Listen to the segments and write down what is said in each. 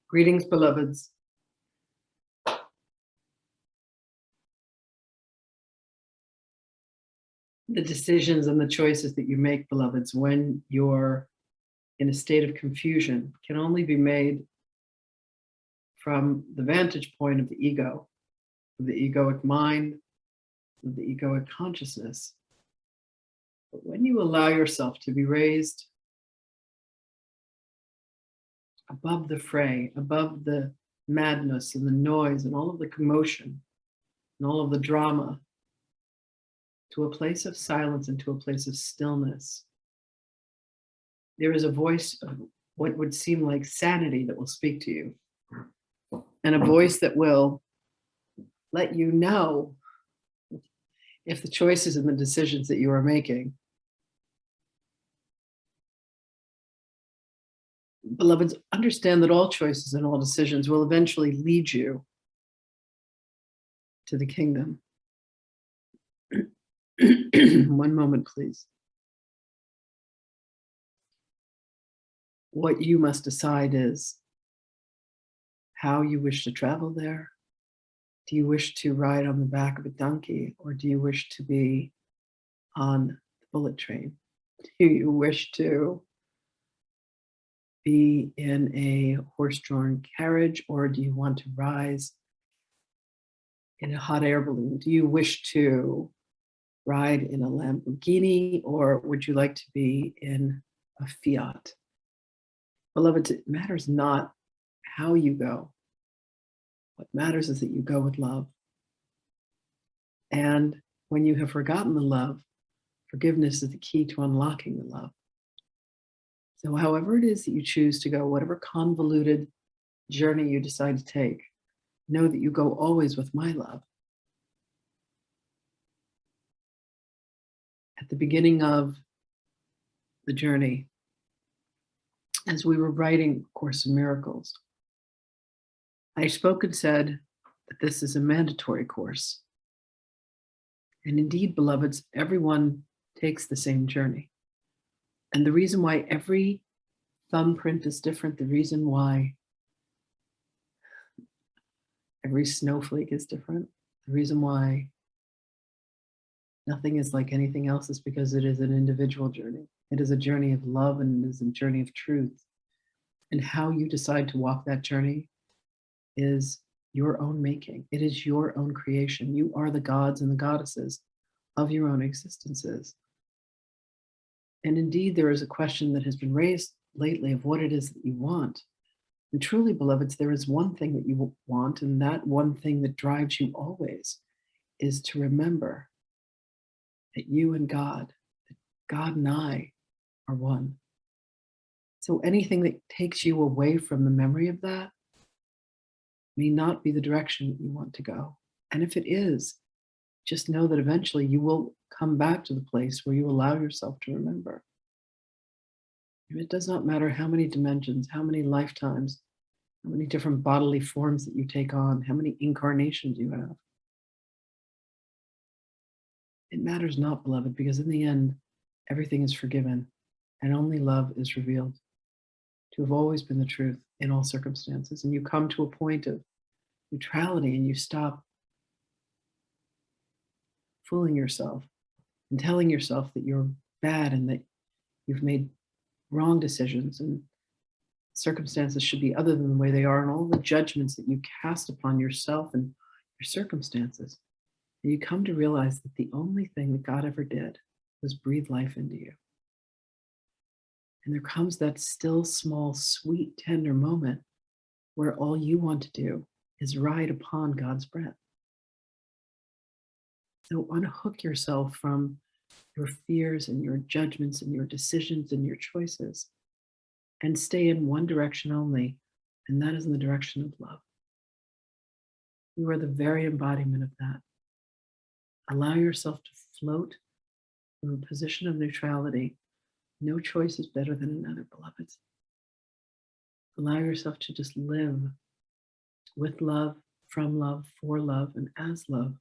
Greetings, beloveds. The decisions and the choices that you make, beloveds, when you're in a state of confusion can only be made from the vantage point of the egoic mind, of the egoic consciousness. But when you allow yourself to be raised above the fray, above the madness and the noise and all of the commotion and all of the drama, to a place of silence and to a place of stillness, there is a voice of what would seem like sanity that will speak to you, and a voice that will let you know if the choices and the decisions that you are making, beloveds, understand that all choices and all decisions will eventually lead you to the kingdom. One moment, please. What you must decide is how you wish to travel there. Do you wish to ride on the back of a donkey, or do you wish to be on the bullet train? Do you wish to be in a horse-drawn carriage, or do you want to rise in a hot air balloon? Do you wish to ride in a Lamborghini, or would you like to be in a Fiat? Beloved, it matters not how you go. What matters is that you go with love. And when you have forgotten the love, forgiveness is the key to unlocking the love. So however it is that you choose to go, whatever convoluted journey you decide to take, know that you go always with my love. At the beginning of the journey, as we were writing Course in Miracles, I spoke and said that this is a mandatory course. And indeed, beloveds, everyone takes the same journey. And the reason why every thumbprint is different, the reason why every snowflake is different, the reason why nothing is like anything else is because it is an individual journey. It is a journey of love, and it is a journey of truth. And how you decide to walk that journey is your own making. It is your own creation. You are the gods and the goddesses of your own existences. And indeed, there is a question that has been raised lately of what it is that you want. And truly, beloveds, there is one thing that you want, and that one thing that drives you always is to remember that you and God, that God and I are one. So anything that takes you away from the memory of that may not be the direction that you want to go. And if it is, just know that eventually you will come back to the place where you allow yourself to remember. And it does not matter how many dimensions, how many lifetimes, how many different bodily forms that you take on, how many incarnations you have. It matters not, beloved, because in the end, everything is forgiven and only love is revealed to have always been the truth in all circumstances. And you come to a point of neutrality and you stop fooling yourself and telling yourself that you're bad and that you've made wrong decisions and circumstances should be other than the way they are, and all the judgments that you cast upon yourself and your circumstances. And you come to realize that the only thing that God ever did was breathe life into you. And there comes that still, small, sweet, tender moment where all you want to do is ride upon God's breath. So unhook yourself from your fears and your judgments and your decisions and your choices, and stay in one direction only, and that is in the direction of love. You are the very embodiment of that. Allow yourself to float from a position of neutrality. No choice is better than another, beloveds. Allow yourself to just live with love, from love, for love, and as love.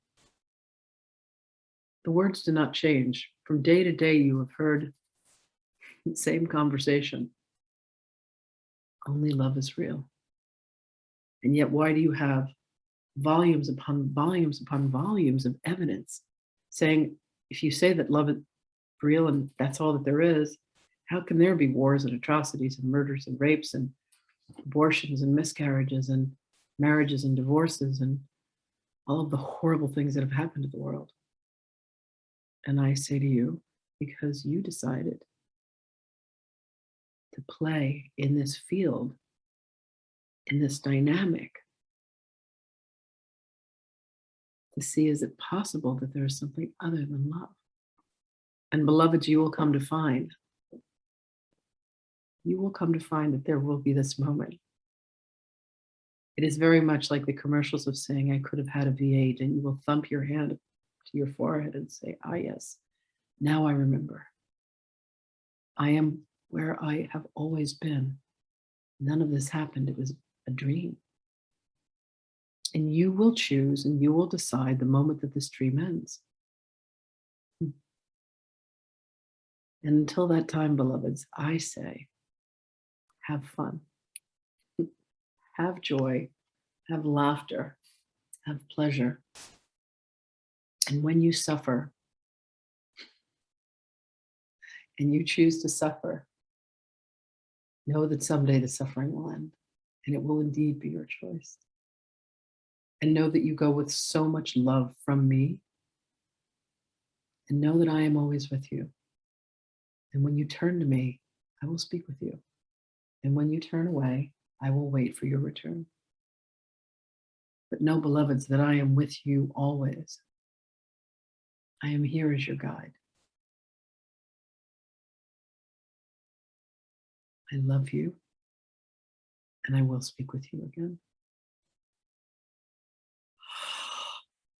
The words do not change. From day to day, you have heard the same conversation. Only love is real. And yet, why do you have volumes upon volumes upon volumes of evidence saying, if you say that love is real and that's all that there is, how can there be wars and atrocities and murders and rapes and abortions and miscarriages and marriages and divorces and all of the horrible things that have happened to the world? And I say to you, because you decided to play in this field, in this dynamic, to see, is it possible that there is something other than love? And beloveds, you will come to find that there will be this moment. It is very much like the commercials of saying, I could have had a V8, and you will thump your hand to your forehead and say, ah, yes, now I remember. I am where I have always been. None of this happened. It was a dream. And you will choose and you will decide the moment that this dream ends. And until that time, beloveds, I say, have fun, have joy, have laughter, have pleasure. And when you suffer, and you choose to suffer, know that someday the suffering will end, and it will indeed be your choice. And know that you go with so much love from me, and know that I am always with you. And when you turn to me, I will speak with you. And when you turn away, I will wait for your return. But know, beloveds, that I am with you always. I am here as your guide. I love you, and I will speak with you again.